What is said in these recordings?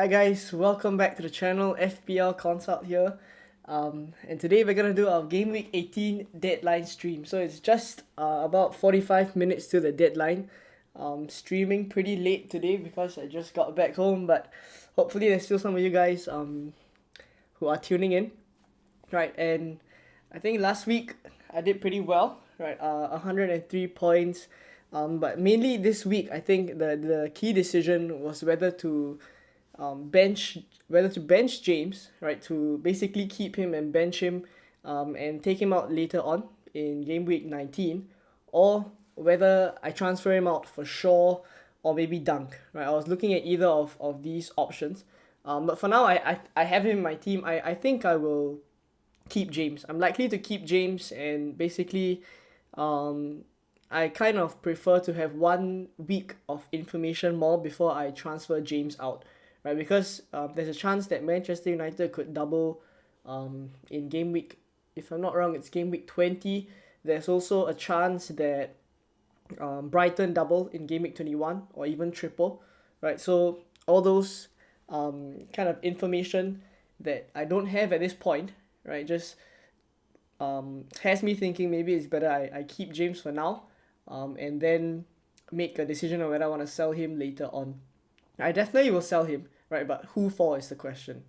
Hi guys, welcome back to the channel. FPL Consult here. And today we're gonna do our Game Week 18 deadline stream. So it's just about 45 minutes to the deadline. Streaming pretty late today because I just got back home, but hopefully there's still some of you guys who are tuning in. Right, and I think last week I did pretty well, right? 103 points. But mainly this week, I think the key decision was bench whether to bench James, right? To basically keep him and bench him, and take him out later on in game week 19, or whether I transfer him out for Shaw or maybe Dunk, right? I was looking at either of these options. But for now, I have him in my team. I think I will keep James. I'm likely to keep James, and basically, I kind of prefer to have 1 week of information more before I transfer James out, right? Because there's a chance that Manchester United could double in game week. If I'm not wrong, it's game week 20. There's also a chance that Brighton double in game week 21 or even triple, right? So all those kind of information that I don't have at this point, right, just has me thinking maybe it's better I keep James for now, and then make a decision on whether I want to sell him later on. I definitely will sell him, right? But who for is the question.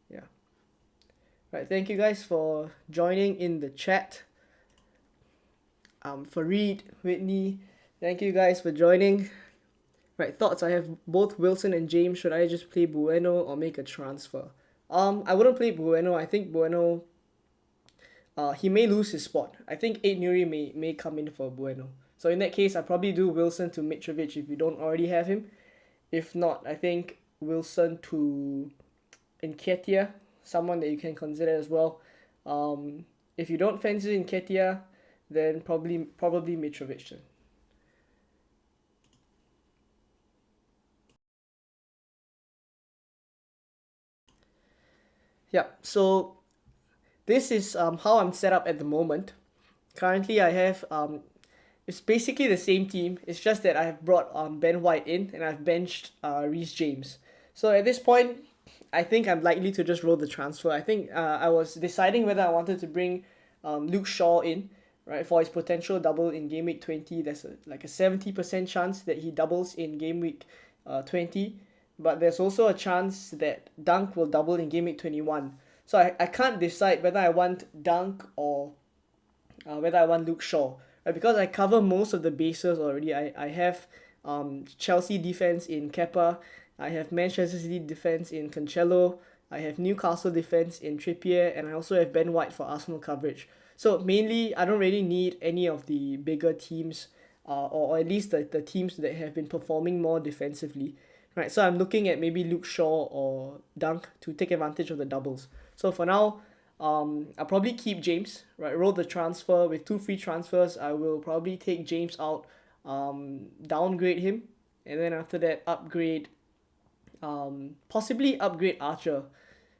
Yeah. Right. Thank you guys for joining in the chat. Fareed, Whitney, thank you guys for joining. Right. Thoughts. I have both Wilson and James. Should I just play Bueno or make a transfer? I wouldn't play Bueno. I think Bueno, he may lose his spot. I think Nuri may come in for Bueno. So in that case, I probably do Wilson to Mitrovic if you don't already have him. If not, I think Wilson to Nketiah, someone that you can consider as well. If you don't fancy Nketiah, then probably Mitrovic then. Yeah, so this is how I'm set up at the moment. Currently, I have it's basically the same team. It's just that I have brought Ben White in and I've benched Reece James. So at this point, I think I'm likely to just roll the transfer. I think I was deciding whether I wanted to bring Luke Shaw in, right, for his potential double in game week 20. There's like a 70% chance that he doubles in game week 20, but there's also a chance that Dunk will double in game week 21. So I can't decide whether I want Dunk or whether I want Luke Shaw. Right? Because I cover most of the bases already. I have Chelsea defense in Kepa. I have Manchester City defense in Cancelo. I have Newcastle defense in Trippier, and I also have Ben White for Arsenal coverage. So mainly, I don't really need any of the bigger teams, or at least the teams that have been performing more defensively. Right, so I'm looking at maybe Luke Shaw or Dunk to take advantage of the doubles. So for now, I'll probably keep James, right? Roll the transfer with 2 free transfers. I will probably take James out, downgrade him, and then after that upgrade, possibly upgrade Archer,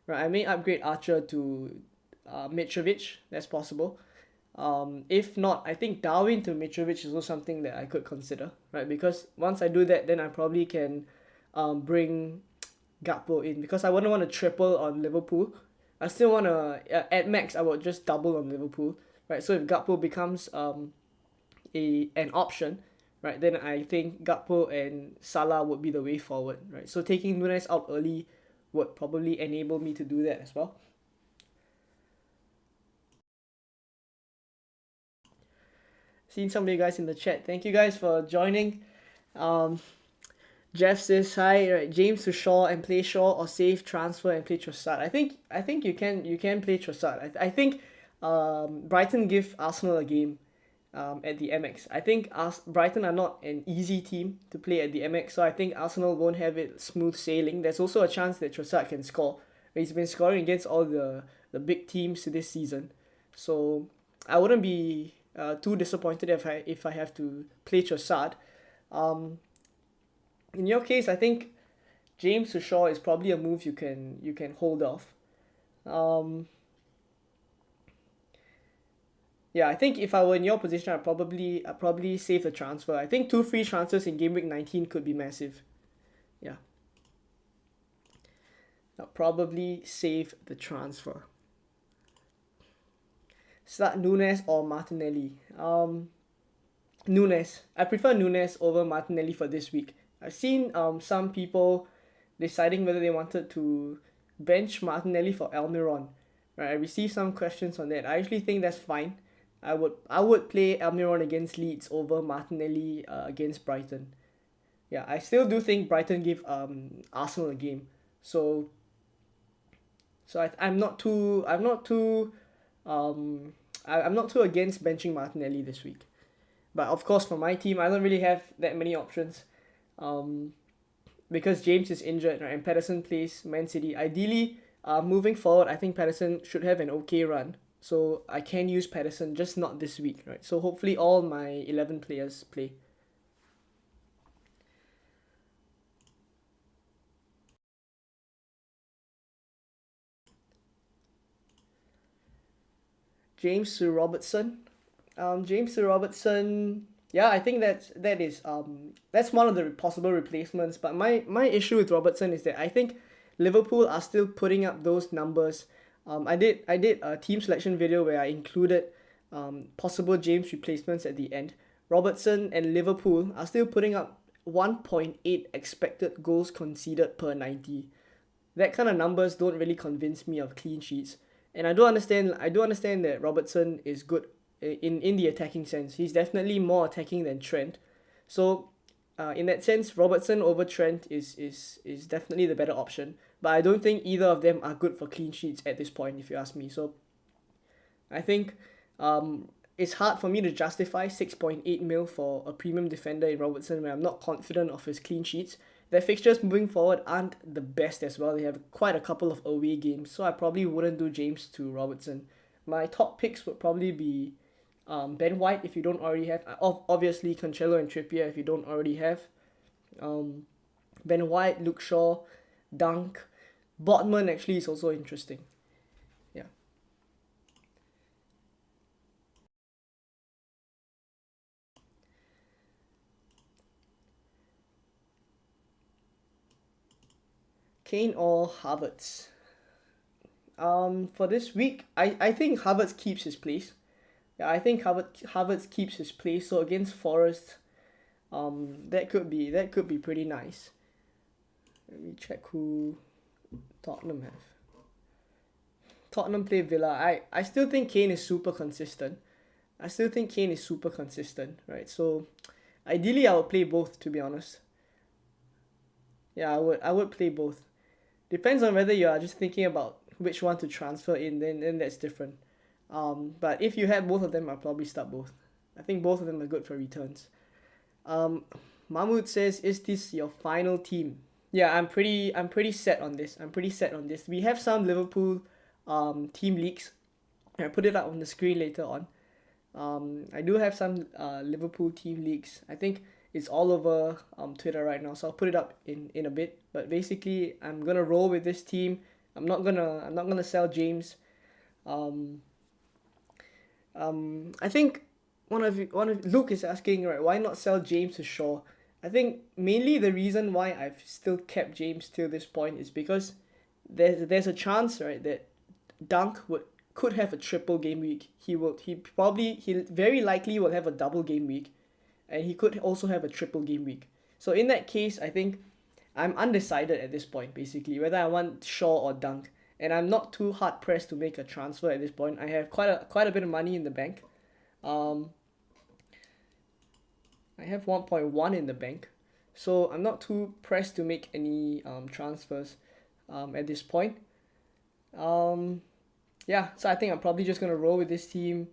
right? I may upgrade Archer to Mitrovic. That's possible. If not, I think Darwin to Mitrovic is also something that I could consider, right? Because once I do that, then I probably can bring Gakpo in, because I wouldn't want to triple on Liverpool. I still want to, at max, I would just double on Liverpool, right? So if Gakpo becomes an option, right, then I think Gakpo and Salah would be the way forward, right? So taking Nunes out early would probably enable me to do that as well. Seen some of you guys in the chat. Thank you guys for joining. Jeff says hi, right? James to Shaw and play Shaw, or save transfer and play Trossard. I think you can play Trossard. I think Brighton give Arsenal a game at the MX. I think Brighton are not an easy team to play at the MX, so I think Arsenal won't have it smooth sailing. There's also a chance that Trossard can score. He's been scoring against all the big teams this season, so I wouldn't be too disappointed if I have to play Trossard. In your case, I think James to Shaw is probably a move you can hold off. Yeah, I think if I were in your position, I'd probably save the transfer. I think 2 free transfers in game week 19 could be massive. Yeah. I'll probably save the transfer. Start Nunes or Martinelli. Nunes. I prefer Nunes over Martinelli for this week. I've seen some people deciding whether they wanted to bench Martinelli for Almiron. Right, I received some questions on that. I actually think that's fine. I would play Almiron against Leeds over Martinelli against Brighton. Yeah, I still do think Brighton give Arsenal a game. So I'm not too against benching Martinelli this week. But of course, for my team, I don't really have that many options. Because James is injured, right, and Patterson plays Man City. Ideally, moving forward, I think Patterson should have an okay run. So I can use Patterson, just not this week, right? So hopefully all my 11 players play. James Robertson. James Robertson. Yeah, I think that's one of the possible replacements. But my issue with Robertson is that I think Liverpool are still putting up those numbers. I did a team selection video where I included possible James replacements at the end. Robertson and Liverpool are still putting up 1.8 expected goals conceded per 90. That kind of numbers don't really convince me of clean sheets. And I do understand that Robertson is good in the attacking sense. He's definitely more attacking than Trent. So in that sense, Robertson over Trent is definitely the better option. But I don't think either of them are good for clean sheets at this point, if you ask me. So I think it's hard for me to justify 6.8 mil for a premium defender in Robertson when I'm not confident of his clean sheets. Their fixtures moving forward aren't the best as well. They have quite a couple of away games, so I probably wouldn't do James to Robertson. My top picks would probably be Ben White if you don't already have. Obviously, Cancelo and Trippier if you don't already have. Ben White, Luke Shaw, Dunk. Botman actually is also interesting. Yeah. Kane or Havertz? For this week, I think Havertz keeps his place. Yeah, I think Havertz keeps his place. So against Forest, that could be pretty nice. Let me check who Tottenham have. Tottenham play Villa. I still think Kane is super consistent. Right? So ideally I would play both, to be honest. Yeah, I would play both. Depends on whether you are just thinking about which one to transfer in, then that's different. But if you have both of them, I'll probably start both. I think both of them are good for returns. Mahmoud says, "Is this your final team?" Yeah, I'm pretty set on this. We have some Liverpool team leaks. I put it up on the screen later on. I do have some Liverpool team leaks. I think it's all over Twitter right now, so I'll put it up in a bit. But basically, I'm gonna roll with this team. I'm not gonna sell James. I think one of Luke is asking, right, why not sell James to Shaw? I think mainly the reason why I've still kept James till this point is because there's a chance, right, that Dunk could have a triple game week. He very likely will have a double game week, and he could also have a triple game week. So in that case, I think I'm undecided at this point, basically, whether I want Shaw or Dunk. And I'm not too hard pressed to make a transfer at this point. I have quite a bit of money in the bank. I have 1.1 in the bank, so I'm not too pressed to make any transfers at this point. Yeah, so I think I'm probably just gonna roll with this team,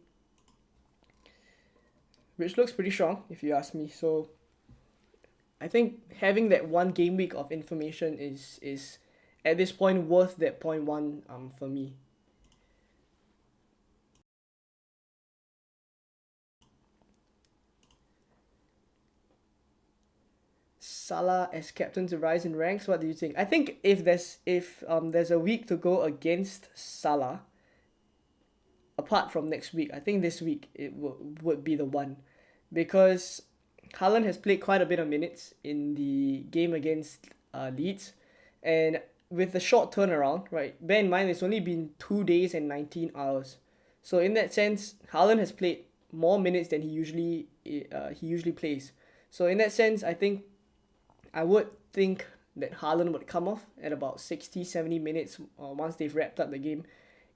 which looks pretty strong if you ask me. So I think having that one game week of information is at this point worth that 0.1 for me. Salah as captain to rise in ranks. What do you think? I think if there's a week to go against Salah, apart from next week, I think this week it would be the one, because Haaland has played quite a bit of minutes in the game against Leeds, and with the short turnaround, right? Bear in mind it's only been 2 days and 19 hours. So in that sense, Haaland has played more minutes than he usually plays. So in that sense, I would think that Haaland would come off at about 60, 70 minutes once they've wrapped up the game.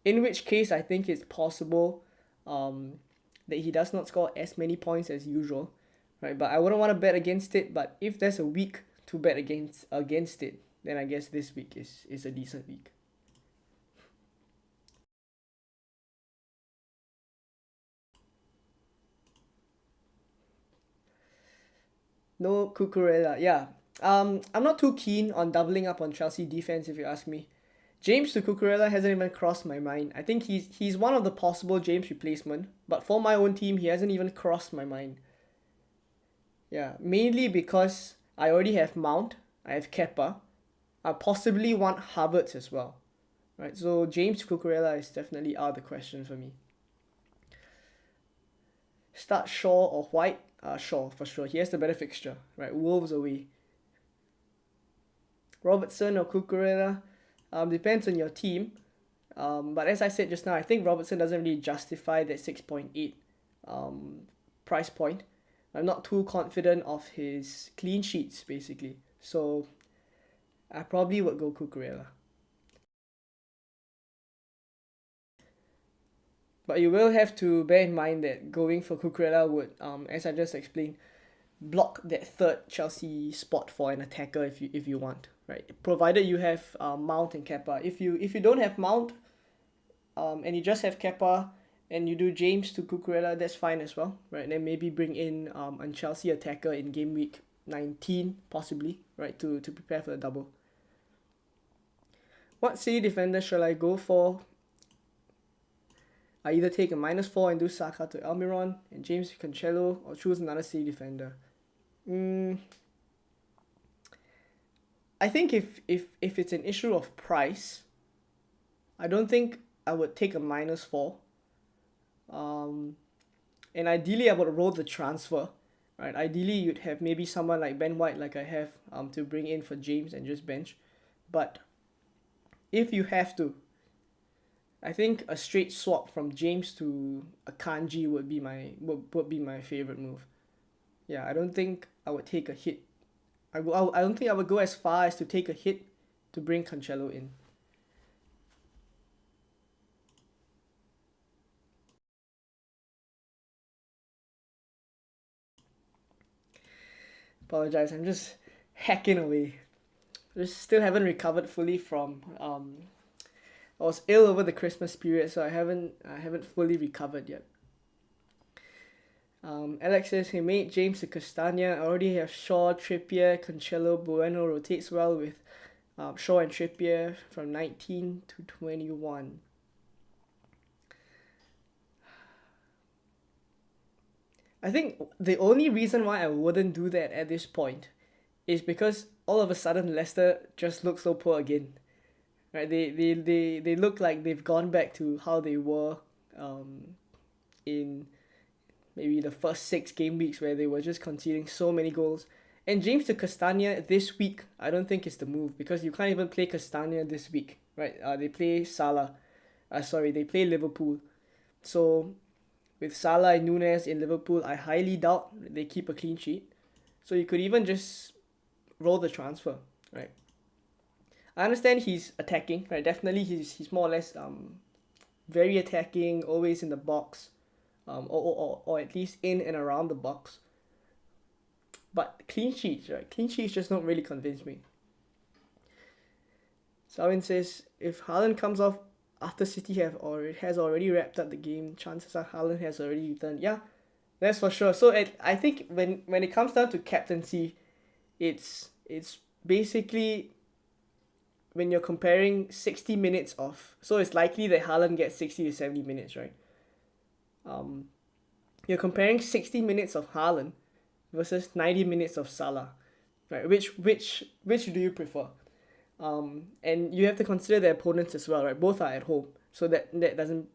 In which case, I think it's possible that he does not score as many points as usual, right? But I wouldn't want to bet against it. But if there's a week to bet against it, then I guess this week is a decent week. No Cucurella, yeah. I'm not too keen on doubling up on Chelsea defense if you ask me. James to Cucurella hasn't even crossed my mind. I think he's one of the possible James replacement, but for my own team, he hasn't even crossed my mind. Yeah, mainly because I already have Mount, I have Kepa, I possibly want Havertz as well, right? So James Cucurella is definitely out of the question for me. Start Shaw or White? Shaw for sure. He has the better fixture, right? Wolves away. Robertson or Cucurella? Depends on your team. But as I said just now, I think Robertson doesn't really justify that 6.8 price point. I'm not too confident of his clean sheets, basically. So I probably would go Cucurella. But you will have to bear in mind that going for Cucurella would, as I just explained, block that third Chelsea spot for an attacker if you want, right? Provided you have Mount and Kepa. If you don't have Mount, and you just have Kepa and you do James to Cucurella, that's fine as well, right? And then maybe bring in a Chelsea attacker in game week 19 possibly, right? To prepare for the double. What City defender shall I go for? I either take a -4 and do Saka to Almiron and James to Cancelo, or choose another City defender. I think if it's an issue of price, I don't think I would take a -4. And ideally I would roll the transfer, right? Ideally you'd have maybe someone like Ben White, like I have, to bring in for James and just bench. But if you have to, I think a straight swap from James to Akanji would be my favorite move. Yeah, I don't think I would take a hit. I don't think I would go as far as to take a hit to bring Cancelo in. Apologize, I'm just hacking away. Just still haven't recovered fully from I was ill over the Christmas period, so I haven't fully recovered yet. Alex says, hey mate, James to Castagna. I already have Shaw, Trippier, Cancelo, Bueno rotates well with Shaw and Trippier from 19 to 21. I think the only reason why I wouldn't do that at this point is because all of a sudden Leicester just look so poor again. Right? They look like they've gone back to how they were in maybe the first 6 game weeks where they were just conceding so many goals. And James to Castagna this week, I don't think is the move because you can't even play Castagna this week, right? They play Salah. They play Liverpool. So with Salah and Nunes in Liverpool, I highly doubt they keep a clean sheet. So you could even just roll the transfer, right? I understand he's attacking, right? Definitely he's more or less very attacking, always in the box, or at least in and around the box. But clean sheets, right? Clean sheets just don't really convince me. Salvin says, if Haaland comes off after City has already wrapped up the game, chances are Haaland has already returned. Yeah, that's for sure. So I think when it comes down to captaincy, it's basically when you're comparing 60 minutes of, so it's likely that Haaland gets 60 to 70 minutes, right? You're comparing 60 minutes of Haaland versus 90 minutes of Salah, right? Which do you prefer? And you have to consider the opponents as well, right? Both are at home, so that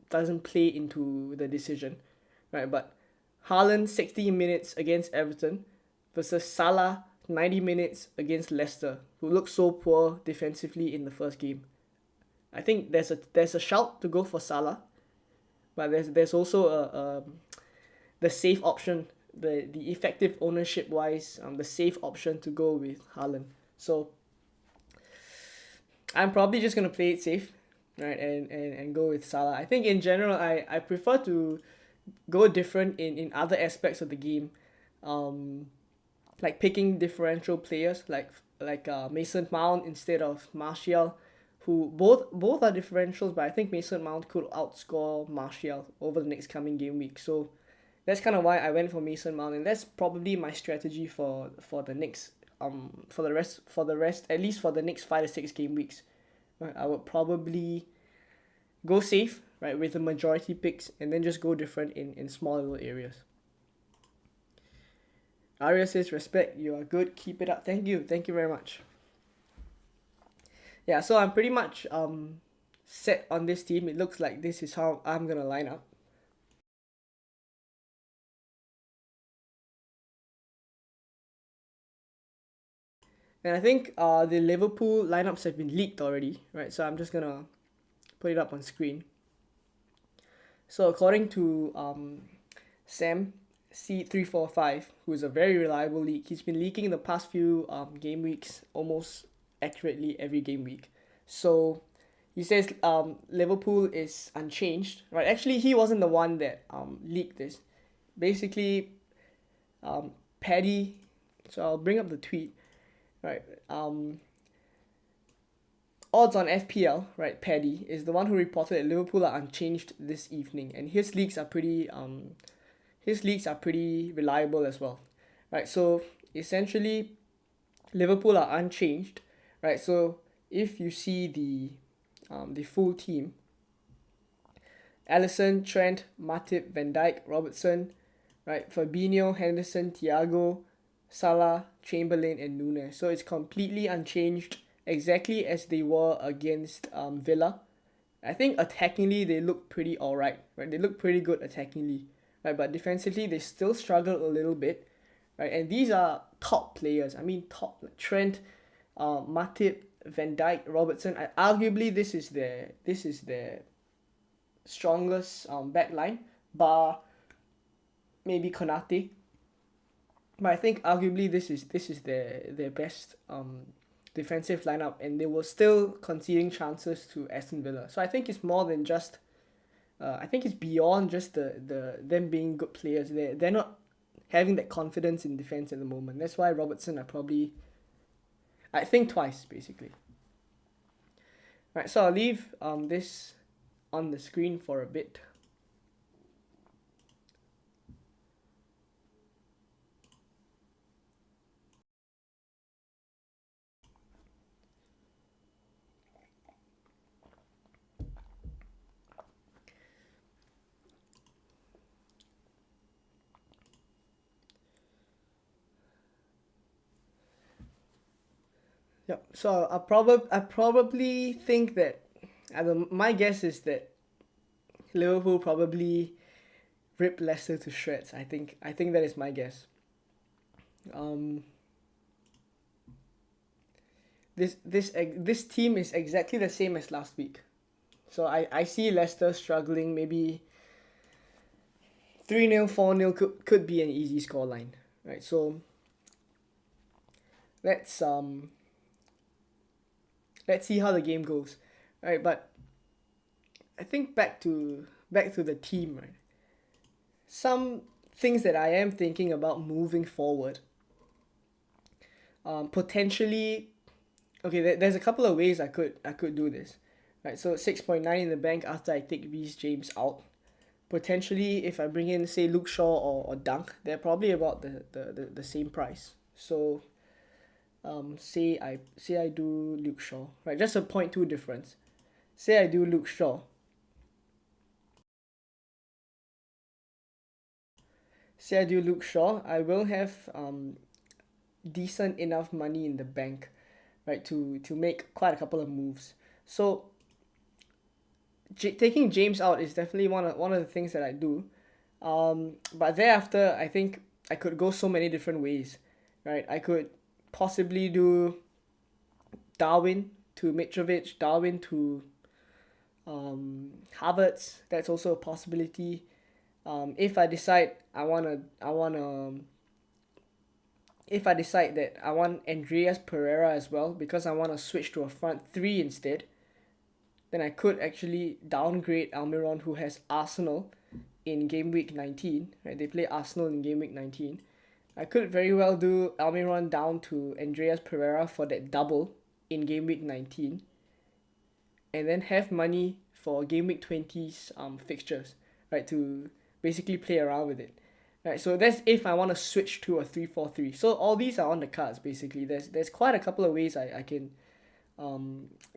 doesn't play into the decision, right? But Haaland 60 minutes against Everton versus Salah 90 minutes against Leicester, who looked so poor defensively in the first game. I think there's a shout to go for Salah, but there's also the safe option, the effective ownership wise, the safe option to go with Haaland. So I'm probably just gonna play it safe, right, and go with Salah. I think in general I prefer to go different in other aspects of the game, like picking differential players like Mason Mount instead of Martial, who both are differentials, but I think Mason Mount could outscore Martial over the next coming game week. So that's kind of why I went for Mason Mount, and that's probably my strategy for the next for the rest at least for the next 5 to 6 game weeks. Right, I would probably go safe, right, with the majority picks, and then just go different in small little areas. Arya says, respect, you are good, keep it up. Thank you very much. Yeah, so I'm pretty much set on this team. It looks like this is how I'm gonna line up. And I think the Liverpool lineups have been leaked already, right? So I'm just gonna put it up on screen. So according to Sam C345, who is a very reliable leak, he's been leaking the past few game weeks almost accurately every game week. So he says Liverpool is unchanged, right? Actually, he wasn't the one that leaked this. Basically, Paddy. So I'll bring up the tweet, right? Odds on FPL, right? Paddy is the one who reported that Liverpool are unchanged this evening, and his leaks are pretty reliable as well, right? So essentially, Liverpool are unchanged, right? So if you see the full team, Alisson, Trent, Matip, Van Dijk, Robertson, right? Fabinho, Henderson, Thiago, Salah, Chamberlain, and Nunes. So it's completely unchanged, exactly as they were against Villa. I think attackingly they look pretty alright, right? They look pretty good attackingly, right? But defensively they still struggle a little bit, right? And these are top players. I mean, top, like Trent, Matip, Van Dijk, Robertson. Arguably this is their strongest back line, bar maybe Konate. But I think arguably this is their best defensive lineup, and they were still conceding chances to Aston Villa. So I think it's more than just I think it's beyond just the them being good players. They're not having that confidence in defense at the moment. That's why Robertson I think twice basically. Right, so I'll leave this on the screen for a bit. Yep. So I probably think that my guess is that Liverpool probably rip Leicester to shreds. I think that is my guess. This team is exactly the same as last week. So I see Leicester struggling. Maybe 3-0, 4-0 could be an easy scoreline, right? So let's see how the game goes, right? But I think back to the team, right? Some things that I am thinking about moving forward. Potentially, okay. There's a couple of ways I could do this, right? So 6.9 in the bank after I take Reece James out. Potentially, if I bring in say Luke Shaw or Dunk, they're probably about the same price. So say I do Luke Shaw, right? Just a 0.2 difference. Say I do Luke Shaw. I will have decent enough money in the bank, right, to make quite a couple of moves. So taking James out is definitely one of the things that I do. But thereafter, I think I could go so many different ways, right? I could possibly do Darwin to Mitrovic, Darwin to Havertz. That's also a possibility. If I decide if I decide that I want Andreas Pereira as well, because I want to switch to a front three instead, then I could actually downgrade Almiron, who has Arsenal in game week 19. Right, they play Arsenal in game week 19. I could very well do Almiron down to Andreas Pereira for that double in game week 19, and then have money for game week 20's fixtures, right, to basically play around with it. Right, so that's if I want to switch to a 3-4-3. So all these are on the cards basically. There's quite a couple of ways I can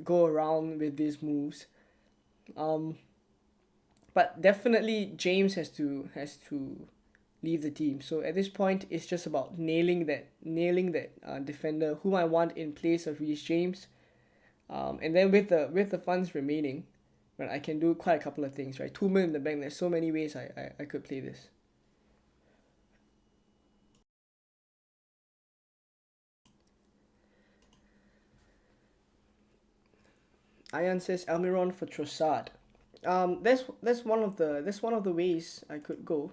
go around with these moves. But definitely James has to leave the team. So at this point, it's just about nailing that defender whom I want in place of Reece James. And then with the funds remaining, right, I can do quite a couple of things. Right, 2 million in the bank. There's so many ways I could play this. Ian says Almiron for Trossard. That's one of the ways I could go.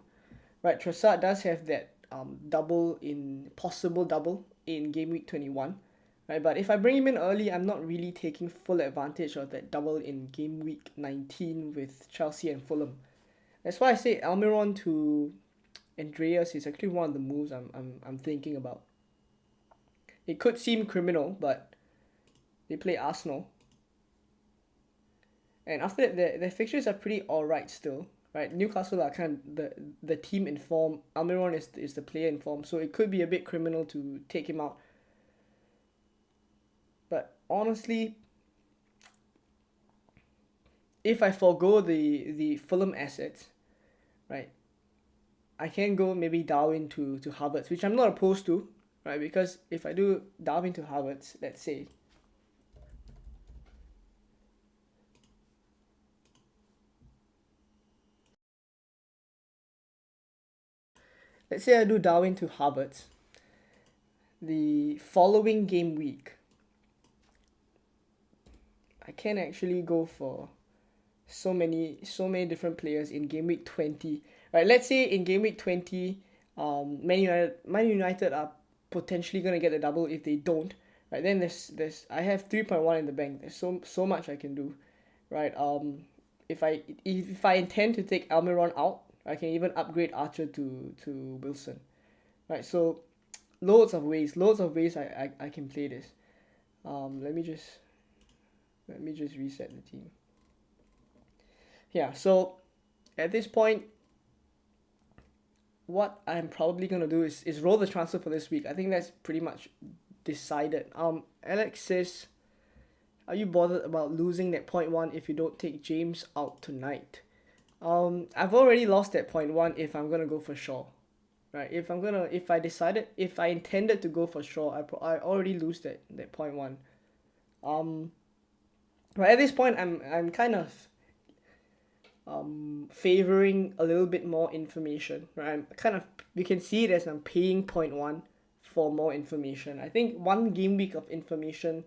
Right, Trossard does have that possible double in game week 21. Right, but if I bring him in early, I'm not really taking full advantage of that double in game week 19 with Chelsea and Fulham. That's why I say Almiron to Andreas is actually one of the moves I'm thinking about. It could seem criminal, but they play Arsenal. And after that, their fixtures are pretty alright still, right? Newcastle are kind of the team in form. Almiron is the player in form, so it could be a bit criminal to take him out. But honestly, if I forego the Fulham assets, right, I can go maybe Darwin to Havertz, which I'm not opposed to, right? Because if I do Darwin to Havertz, let's say, I do Darwin to Havertz, the following game week, I can actually go for so many different players in game week 20. Right, let's say in game week 20, Man United are potentially gonna get a double. If they don't, right, then there's I have 3.1 in the bank. There's so much I can do, right? If I intend to take Almiron out, I can even upgrade Archer to Wilson, right? So loads of ways I can play this. Let me just reset the team. Yeah, so at this point, what I'm probably gonna do is roll the transfer for this week. I think that's pretty much decided. Alex says, are you bothered about losing that 0.1 if you don't take James out tonight? I've already lost that 0.1 if I'm gonna go for Shaw, right? If I intended to go for Shaw, I already lose that 0.1. Right, at this point, I'm kind of favoring a little bit more information, right? I'm kind of, you can see it as I'm paying 0.1 for more information. I think one game week of information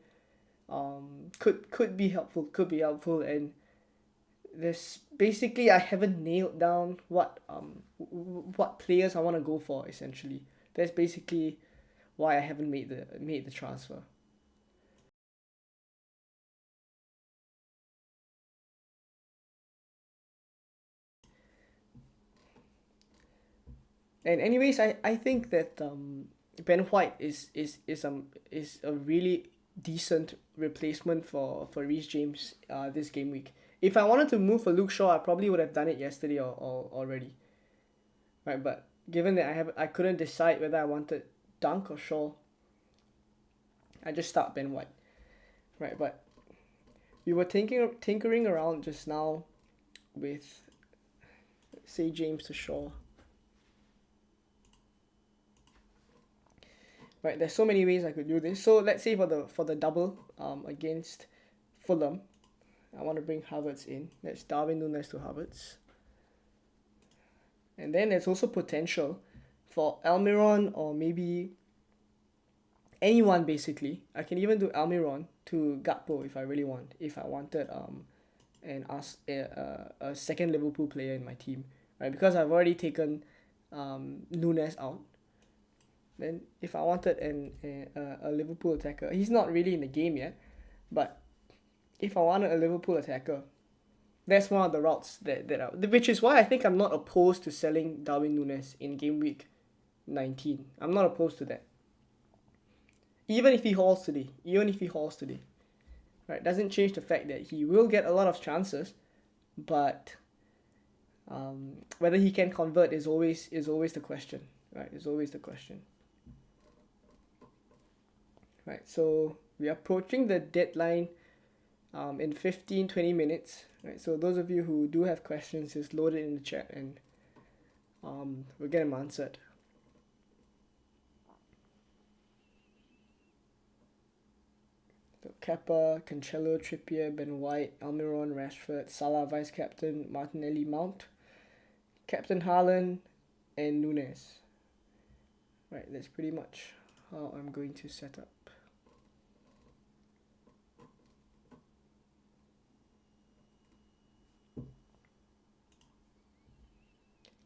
could be helpful, and there's basically I haven't nailed down what players I want to go for essentially. That's basically why I haven't made the transfer. And anyways, I think that Ben White is a really decent replacement for Reece James this game week. If I wanted to move for Luke Shaw, I probably would have done it yesterday or already. Right, but given that I couldn't decide whether I wanted Dunk or Shaw, I just start Ben White. Right, but we were tinkering around just now with, say, James to Shaw. Right, there's so many ways I could do this. So let's say for the double against Fulham, I want to bring Havertz in. That's Darwin Núñez to Havertz. And then there's also potential for Almiron or maybe anyone basically. I can even do Almiron to Gakpo if I really want. If I wanted and ask a second Liverpool player in my team, right? Because I've already taken Nunes out. Then if I wanted a Liverpool attacker, he's not really in the game yet, but if I wanted a Liverpool attacker, that's one of the routes which is why I think I'm not opposed to selling Darwin Nunes in game week 19. I'm not opposed to that. Even if he hauls today, right? Doesn't change the fact that he will get a lot of chances, but whether he can convert is always the question, right? Is always the question. Right, so we are approaching the deadline in 15-20 minutes. Right, so those of you who do have questions, just load it in the chat and we'll get them answered. So Kepa, Cancelo, Trippier, Ben White, Almiron, Rashford, Salah, Vice Captain, Martinelli, Mount, Captain Haaland, and Nunes. Right, that's pretty much how I'm going to set up.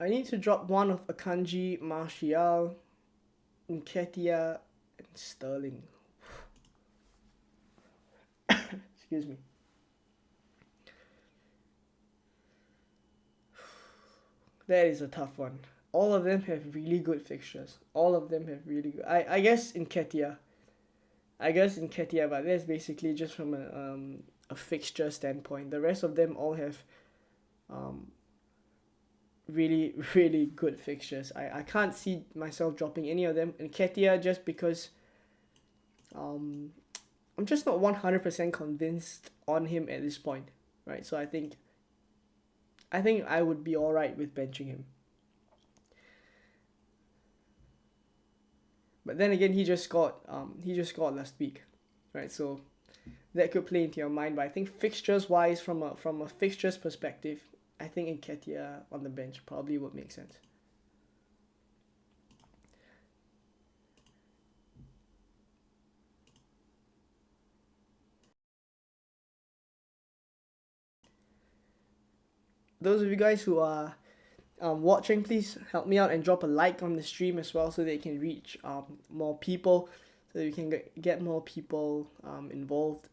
I need to drop one of Akanji, Martial, Nketiah, and Sterling. Excuse me. That is a tough one. All of them have really good fixtures. I guess Nketiah, but that's basically just from a fixture standpoint. The rest of them all have really, really good fixtures. I can't see myself dropping any of them. And Nketiah just because I'm just not 100% convinced on him at this point, right? So I think I would be alright with benching him. But then again, he just scored last week, right? So that could play into your mind. But I think fixtures wise, from a fixtures perspective, I think Nketiah on the bench probably would make sense. Those of you guys who are watching, please help me out and drop a like on the stream as well, so that it can reach more people, so that we can get more people involved.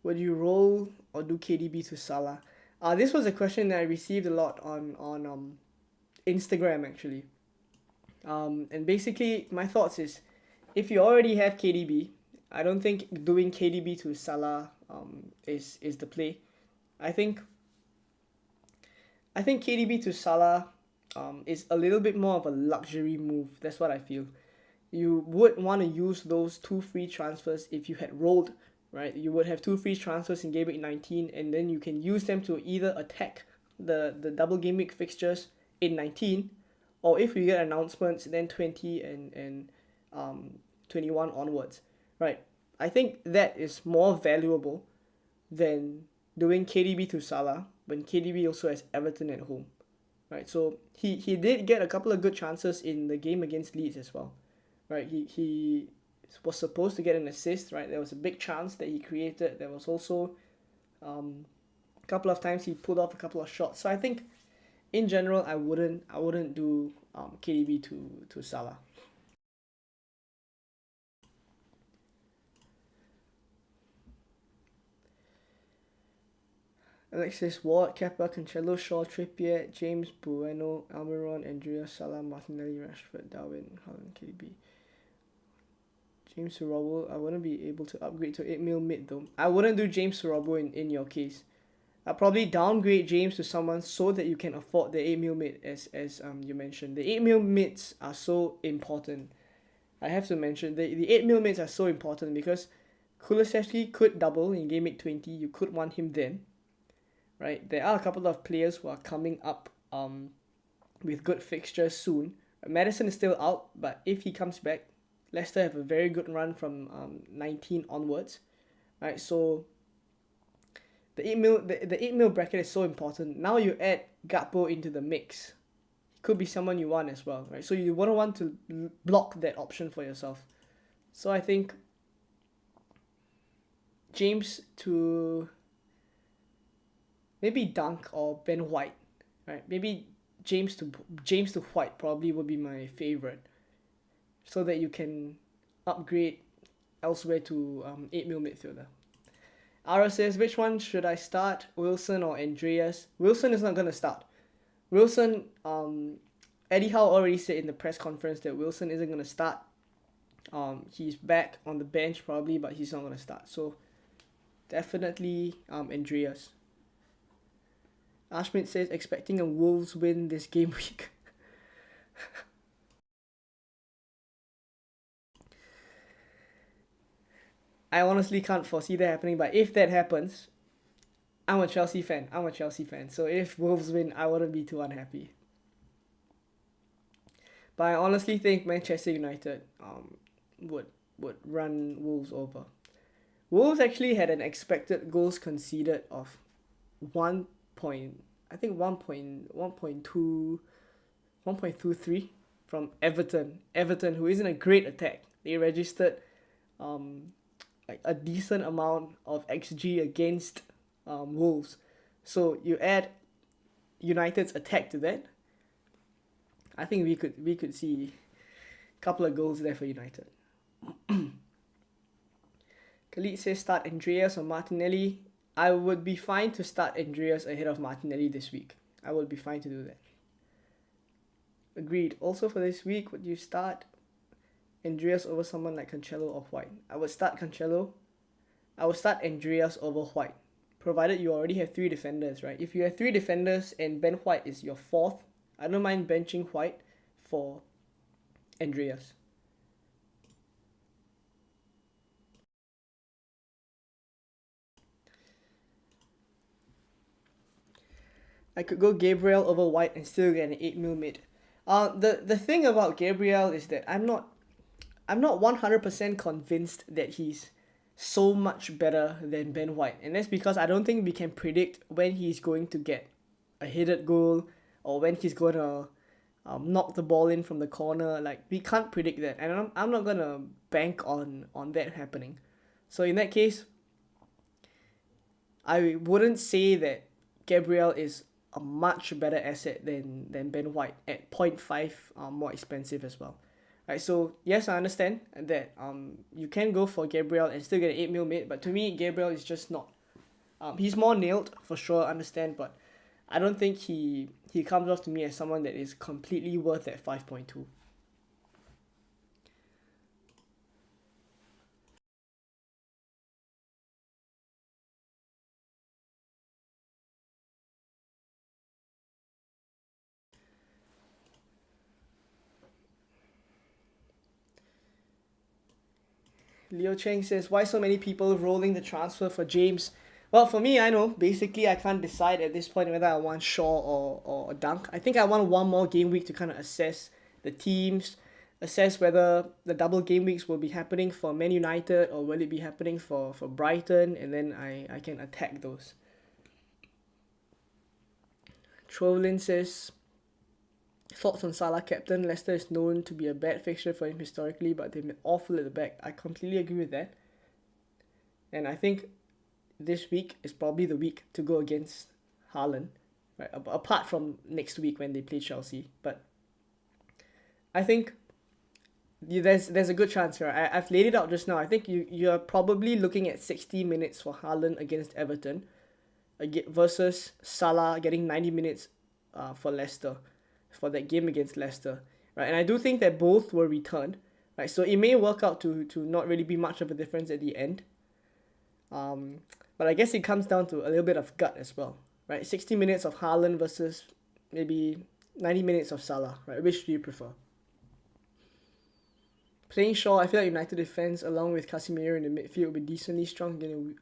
Would you roll or do KDB to Salah? This was a question that I received a lot on Instagram actually. And basically my thoughts is, if you already have KDB, I don't think doing KDB to Salah is the play. I think KDB to Salah is a little bit more of a luxury move. That's what I feel. You would want to use those 2 free transfers if you had rolled, right? You would have 2 free transfers in game week 19, and then you can use them to either attack the double game week fixtures in 19, or if you get announcements, then 20 and 21 onwards, right? I think that is more valuable than doing KDB to Salah when KDB also has Everton at home, right? So he did get a couple of good chances in the game against Leeds as well, right? He was supposed to get an assist, right? There was a big chance that he created. There was also a couple of times he pulled off a couple of shots. So I think in general I wouldn't do KDB to Salah. Alexis Ward, Kepa, Cancelo, Shaw, Trippier, James, Bueno, Almiron, Andrea, Salah, Martinelli, Rashford, Darwin, Haaland, KDB. James Robo, I wouldn't be able to upgrade to 8 mil mid though. I wouldn't do James Robo in your case. I'll probably downgrade James to someone so that you can afford the 8 mil mid, as you mentioned. The 8 mil mids are so important. I have to mention the 8 mil mids are so important because Kulusevski could double in game week 20. You could want him then, right? There are a couple of players who are coming up with good fixtures soon. Madison is still out, but if he comes back, Leicester have a very good run from 19 onwards, right? So the 8 mil bracket is so important. Now you add Gakpo into the mix. He could be someone you want as well, right? So you wouldn't want to block that option for yourself. So I think James to maybe Dunk or Ben White, right? Maybe James to White probably would be my favorite, so that you can upgrade elsewhere to 8 mil midfielder. Ara says, which one should I start, Wilson or Andreas? Wilson is not going to start. Wilson, Eddie Howe already said in the press conference that Wilson isn't going to start. He's back on the bench probably, but he's not going to start. So definitely Andreas. Ashmit says, expecting a Wolves win this game week. I honestly can't foresee that happening, but if that happens, I'm a Chelsea fan. So if Wolves win, I wouldn't be too unhappy. But I honestly think Manchester United would run Wolves over. Wolves actually had an expected goals conceded of 1.23 from Everton. Everton, who isn't a great attack, they registered like a decent amount of XG against Wolves. So you add United's attack to that, I think we could see a couple of goals there for United. Khalid says start Andreas or Martinelli. I would be fine to start Andreas ahead of Martinelli this week. I would be fine to do that. Agreed. Also for this week, would you start Andreas over someone like Cancelo or White? I would start Cancelo. I would start Andreas over White, provided you already have 3 defenders, right? If you have 3 defenders and Ben White is your 4th, I don't mind benching White for Andreas. I could go Gabriel over White and still get an 8 mil mid. The thing about Gabriel is that I'm not 100% convinced that he's so much better than Ben White, and that's because I don't think we can predict when he's going to get a headed goal or when he's going to knock the ball in from the corner. Like, we can't predict that, and I'm not gonna bank on that happening. So in that case, I wouldn't say that Gabriel is a much better asset than Ben White at 0.5 more expensive as well. Right, so yes, I understand that you can go for Gabriel and still get an 8 mil mid, but to me, Gabriel is just not. He's more nailed for sure, I understand, but I don't think he comes off to me as someone that is completely worth that 5.2. Leo Cheng says, why so many people rolling the transfer for James? Well, for me, I know. Basically, I can't decide at this point whether I want Shaw or Dunk. I think I want one more game week to kind of assess the teams, assess whether the double game weeks will be happening for Man United or will it be happening for Brighton, and then I can attack those. Trollin says, thoughts on Salah captain. Leicester is known to be a bad fixture for him historically, but they've been awful at the back. I completely agree with that. And I think this week is probably the week to go against Haaland, right? Apart from next week when they play Chelsea. But I think there's a good chance here. I've laid it out just now. I think you're probably looking at 60 minutes for Haaland against Everton versus Salah getting 90 minutes for Leicester, for that game against Leicester, right? And I do think that both will return, right? So it may work out to not really be much of a difference at the end. But I guess it comes down to a little bit of gut as well, right? 60 minutes of Haaland versus maybe 90 minutes of Salah, right? Which do you prefer? Playing Shaw, I feel like United defense along with Casemiro in the midfield will be decently strong.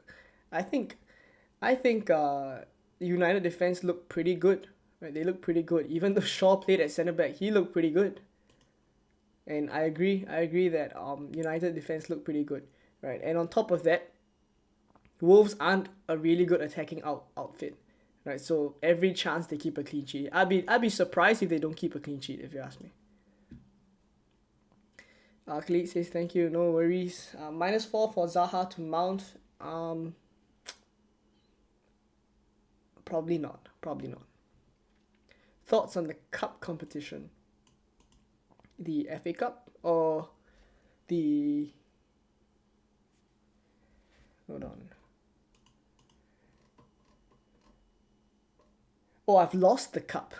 I think United defense looked pretty good, right? They look pretty good. Even though Shaw played at centre back, he looked pretty good. And I agree that United defense looked pretty good, right? And on top of that, Wolves aren't a really good attacking outfit, right? So every chance they keep a clean sheet. I'd be surprised if they don't keep a clean sheet, if you ask me. Khalid says thank you, no worries. -4 for Zaha to Mount. Probably not. Probably not. Thoughts on the cup competition? The FA Cup or the... Hold on. Oh, I've lost the cup.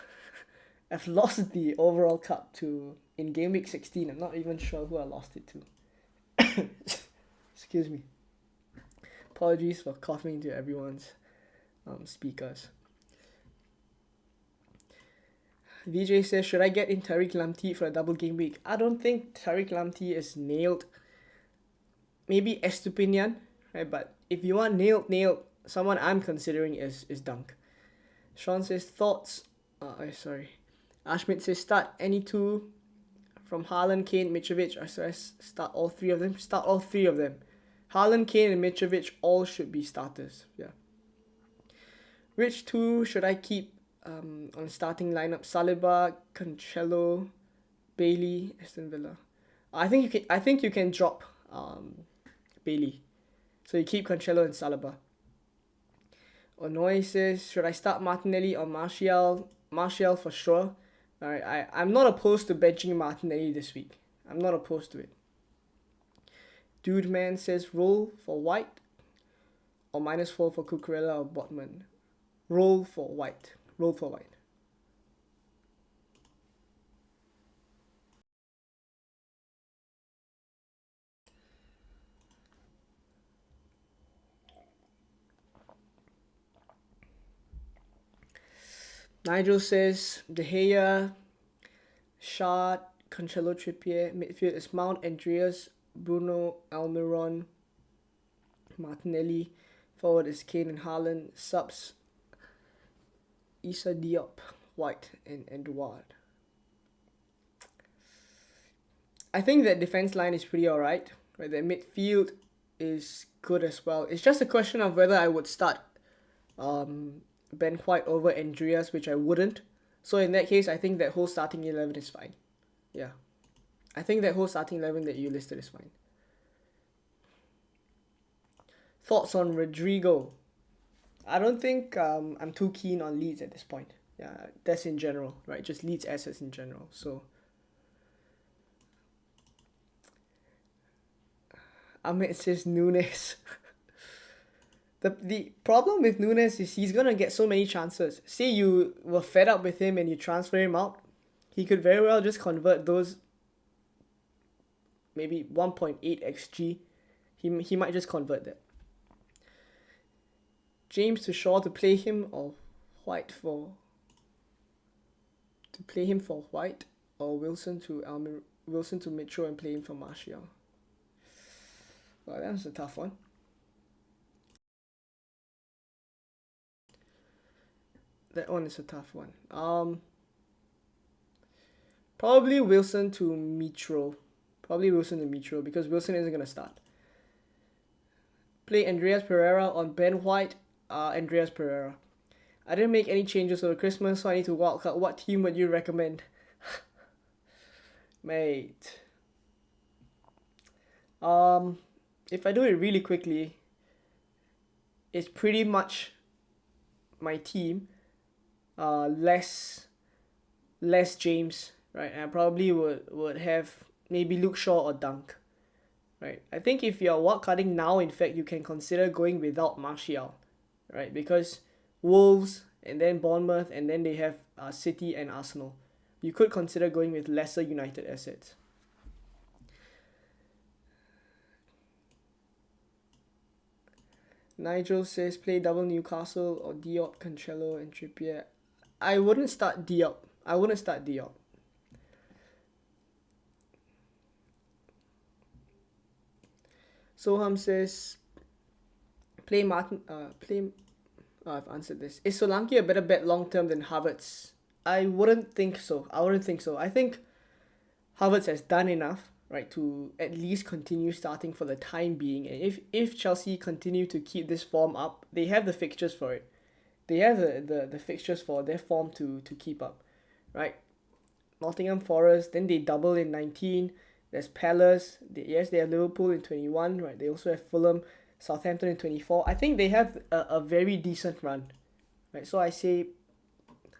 I've lost the overall cup to in game week 16. I'm not even sure who I lost it to. Excuse me. Apologies for coughing into everyone's speakers. VJ says, should I get in Tariq Lamptey for a double game week? I don't think Tariq Lamptey is nailed. Maybe Estupinian, right? But if you want nailed, someone I'm considering is Dunk. Sean says, thoughts. Sorry. Ashmit says, start any two from Haaland, Kane, Mitrovic. Start all three of them. Start all three of them. Haaland, Kane, and Mitrovic all should be starters. Yeah. Which two should I keep on starting lineup? Saliba, Cancelo, Bailey, Aston Villa. I think you can drop Bailey. So you keep Cancelo and Saliba. Onoy says, should I start Martinelli or Martial? Martial for sure. Alright, I'm not opposed to benching Martinelli this week. I'm not opposed to it. Dude Man says, roll for White or -4 for Cucurella or Botman. Roll for White. Roll for White. Nigel says, De Gea, Shard, Cancelo, Trippier. Midfield is Mount, Andreas, Bruno, Almiron, Martinelli. Forward is Kane and Haaland. Subs, Issa Diop, White, and Edouard. I think that defense line is pretty alright. Right, the midfield is good as well. It's just a question of whether I would start Ben White over Andreas, which I wouldn't. So in that case, I think that whole starting 11 is fine. Yeah. I think that whole starting 11 that you listed is fine. Thoughts on Rodrigo? I don't think I'm too keen on Leeds at this point. Yeah, that's in general, right? Just Leeds assets in general. So Ahmed says Nunes. The problem with Nunes is he's going to get so many chances. Say you were fed up with him and you transfer him out, he could very well just convert those maybe 1.8 XG. He might just convert that. James to Shaw to play him or White for... To play him for White or Wilson to Mitchell and play him for Martial. Well, that was a tough one. That one is a tough one. Probably Wilson to Mitro. Because Wilson isn't going to start. Play Andreas Pereira on Ben White. Andreas Pereira. I didn't make any changes over Christmas, so I need to wildcard. What team would you recommend? Mate. If I do it really quickly, it's pretty much my team. Less James, right? And I probably would have maybe Luke Shaw or Dunk, right? I think if you're wildcarding now, in fact, you can consider going without Martial, right? Because Wolves and then Bournemouth and then they have City and Arsenal. You could consider going with lesser United assets. Nigel says play double Newcastle or Diop, Cancelo and Trippier. I wouldn't start Diop. Soham says play Martin. I've answered this. Is Solanke a better bet long term than Havertz? I wouldn't think so. I think Havertz has done enough, right, to at least continue starting for the time being. And if Chelsea continue to keep this form up, they have the fixtures for it. They have the fixtures for their form to keep up, right? Nottingham Forest, then they double in 19. There's Palace. They have Liverpool in 21, right? They also have Fulham, Southampton in 24. I think they have a very decent run, right? So I say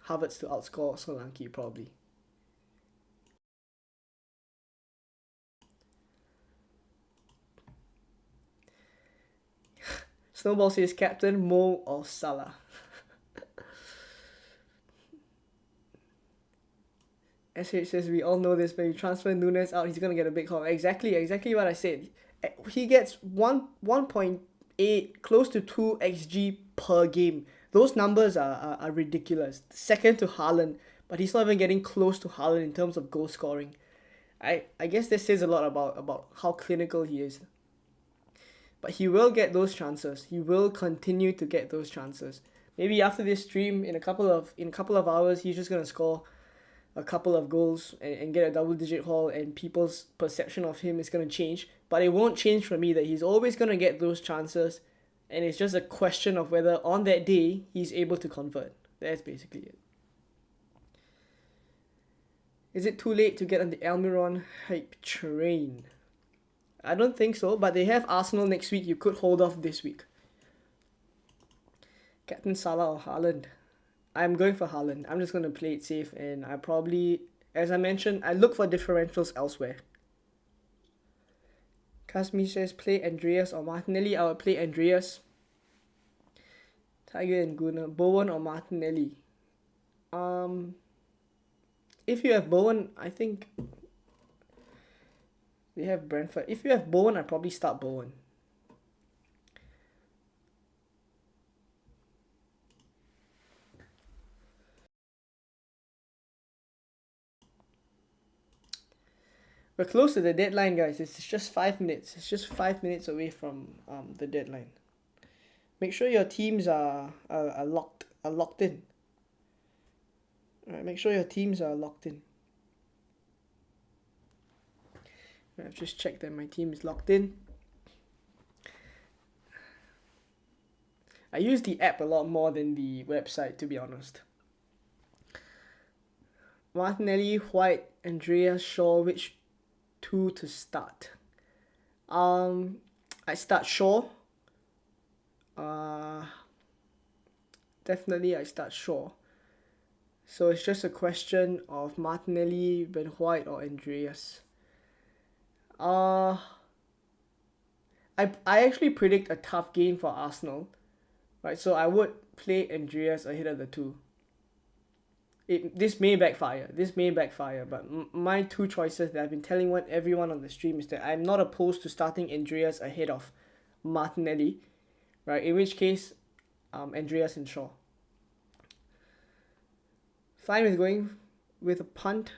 Havertz to outscore Solanke probably. Snowball says captain Mo or Salah. SH says we all know this, but you transfer Nunes out, he's gonna get a big haul. Exactly what I said. He gets 1.8, close to 2 XG per game. Those numbers are ridiculous. Second to Haaland, but he's not even getting close to Haaland in terms of goal scoring. I guess this says a lot about how clinical he is. But he will get those chances. He will continue to get those chances. Maybe after this stream, in a couple of hours, he's just gonna score a couple of goals and get a double-digit haul, and people's perception of him is gonna change. But it won't change for me that he's always gonna get those chances, and it's just a question of whether on that day he's able to convert. That's basically it. Is it too late to get on the Almiron hype train? I don't think so, but they have Arsenal next week. You could hold off this week. Captain Salah or Haaland? I'm going for Haaland. I'm just going to play it safe, and I probably, as I mentioned, I look for differentials elsewhere. Kasmi says play Andreas or Martinelli. I would play Andreas. Tiger and Gunnar. Bowen or Martinelli? If you have Bowen, I think we have Brentford. If you have Bowen, I'd probably start Bowen. We're close to the deadline, guys. It's just 5 minutes. It's just 5 minutes away from the deadline. Make sure your teams are locked in. Alright, make sure your teams are locked in. I've just checked that my team is locked in. I use the app a lot more than the website, to be honest. Martinelli, White, Andreas, Shaw, which two to start? I start Shaw. Definitely I start Shaw. So it's just a question of Martinelli, Ben White, or Andreas. I actually predict a tough game for Arsenal, right? So I would play Andreas ahead of the two. This may backfire, but my two choices that I've been telling everyone on the stream is that I'm not opposed to starting Andreas ahead of Martinelli, right? In which case, Andreas and Shaw. Fine with going with a punt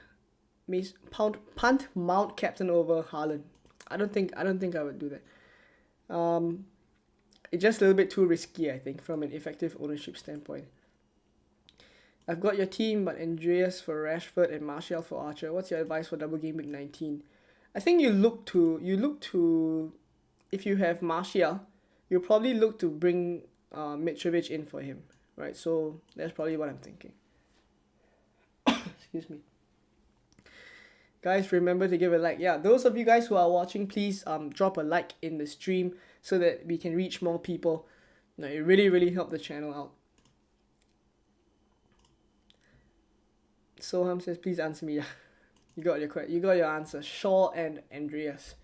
Mount captain over Haaland. I don't think I would do that. It's just a little bit too risky, I think, from an effective ownership standpoint. I've got your team, but Andreas for Rashford and Martial for Archer. What's your advice for double game week 19? I think you look to if you have Martial, you'll probably look to bring Mitrovic in for him, right? So that's probably what I'm thinking. Excuse me. Guys, remember to give a like. Yeah, those of you guys who are watching, please drop a like in the stream so that we can reach more people. No, it really helped the channel out. Soham says, please answer me. You got your answer. Shaw and Andreas.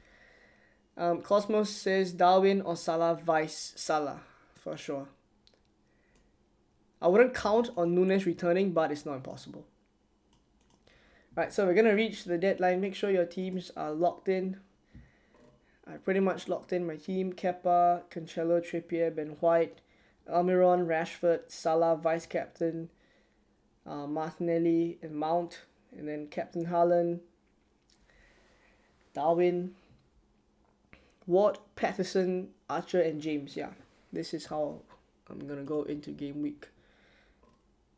Cosmos says Darwin or Salah vice Salah for sure. I wouldn't count on Nunes returning, but it's not impossible. Right, so we're gonna reach the deadline. Make sure your teams are locked in. I pretty much locked in my team. Kepa, Cancelo, Trippier, Ben White, Almiron, Rashford, Salah, vice captain, Martinelli and Mount, and then Captain Haaland, Darwin, Ward, Patterson, Archer, and James. Yeah, this is how I'm gonna go into game week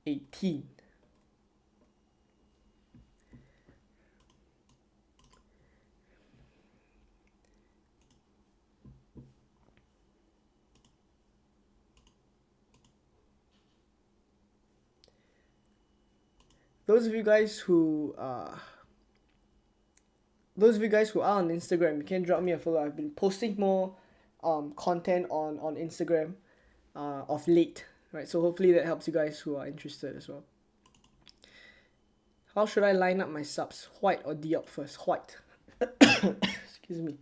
18. those of you guys who are on Instagram, you can drop me a follow. I've been posting more content on Instagram of late, right? So hopefully that helps you guys who are interested as well. How should I line up my subs? White or Diop first? White. Excuse me.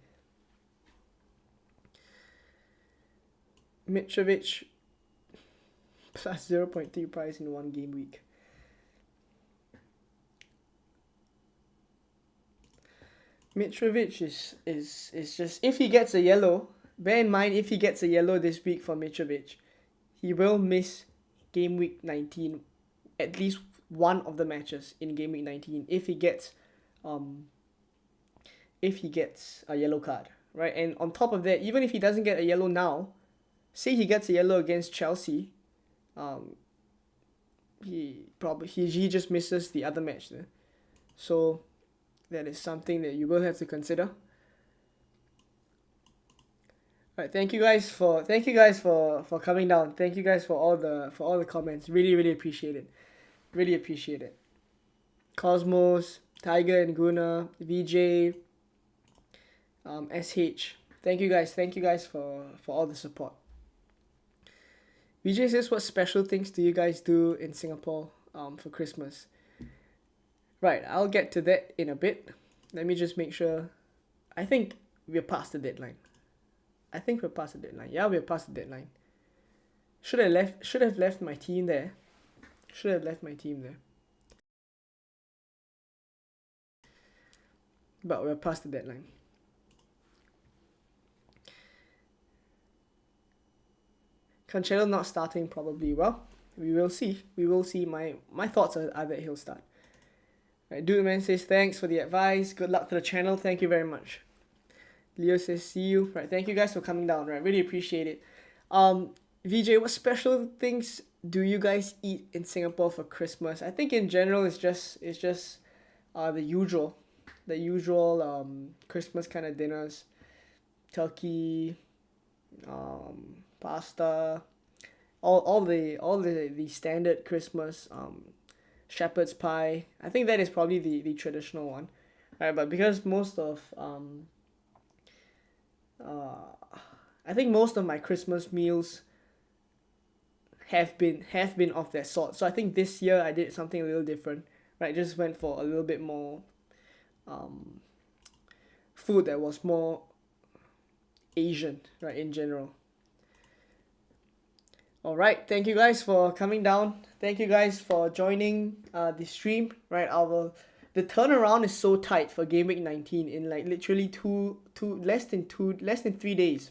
Mitrovic plus 0.3 price in one game week. Mitrovic is just, if he gets a yellow, bear in mind, if he gets a yellow this week for Mitrovic, he will miss game week 19, at least one of the matches in game week 19 if he gets a yellow card, right? And on top of that, even if he doesn't get a yellow now, say he gets a yellow against Chelsea, he just misses the other match there. So that is something that you will have to consider. Alright, thank you guys for coming down. Thank you guys for all the comments. Really appreciate it. Really appreciate it. Cosmos, Tiger and Guna, VJ, SH. Thank you guys for all the support. VJ says, what special things do you guys do in Singapore for Christmas? Right, I'll get to that in a bit. Let me just make sure. I think we're past the deadline. Yeah, we're past the deadline. Should have left my team there. But we're past the deadline. Cancelo not starting probably. Well, we will see. My thoughts are that he'll start. Right, Dude Man says thanks for the advice. Good luck to the channel. Thank you very much. Leo says see you. Right, thank you guys for coming down. Right, really appreciate it. VJ, what special things do you guys eat in Singapore for Christmas? I think in general it's just the usual Christmas kind of dinners, turkey, pasta, all the standard Christmas shepherd's pie. I think that is probably the traditional one, right? But because I think most of my Christmas meals have been of that sort. So I think this year I did something a little different, right? Just went for a little bit more food that was more Asian, right, in general. Alright, thank you guys for coming down. Thank you guys for joining the stream, right? The turnaround is so tight for Game Week 19 in like literally less than 3 days.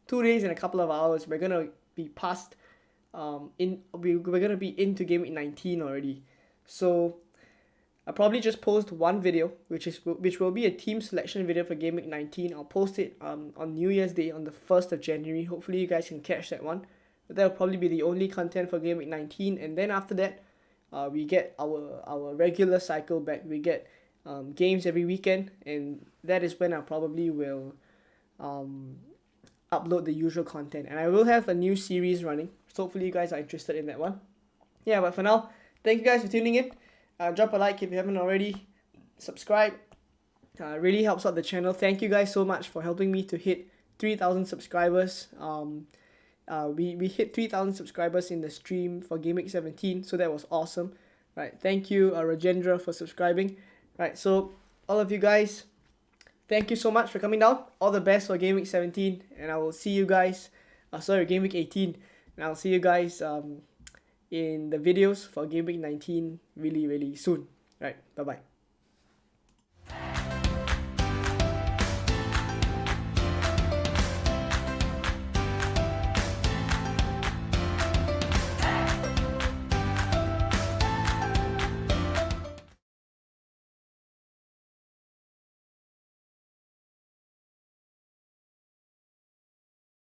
2 days and a couple of hours. We're gonna be past we're gonna be into Game Week 19 already. So I'll probably just post one video, which will be a team selection video for Game Week 19. I'll post it on New Year's Day on the 1st of January. Hopefully you guys can catch that one. But that'll probably be the only content for Game Week 19, and then after that, we get our regular cycle back. We get games every weekend, and that is when I probably will upload the usual content. And I will have a new series running, so hopefully you guys are interested in that one. Yeah, but for now, thank you guys for tuning in. Drop a like if you haven't already. Subscribe. Really helps out the channel. Thank you guys so much for helping me to hit 3,000 subscribers. We hit 3,000 subscribers in the stream for Game Week 17, so that was awesome. Right, thank you Rajendra for subscribing. Right, so all of you guys, thank you so much for coming down. All the best for Game Week 17, and I will see you guys Game Week 18, and I'll see you guys in the videos for Game Week 19 really soon. Right, bye bye.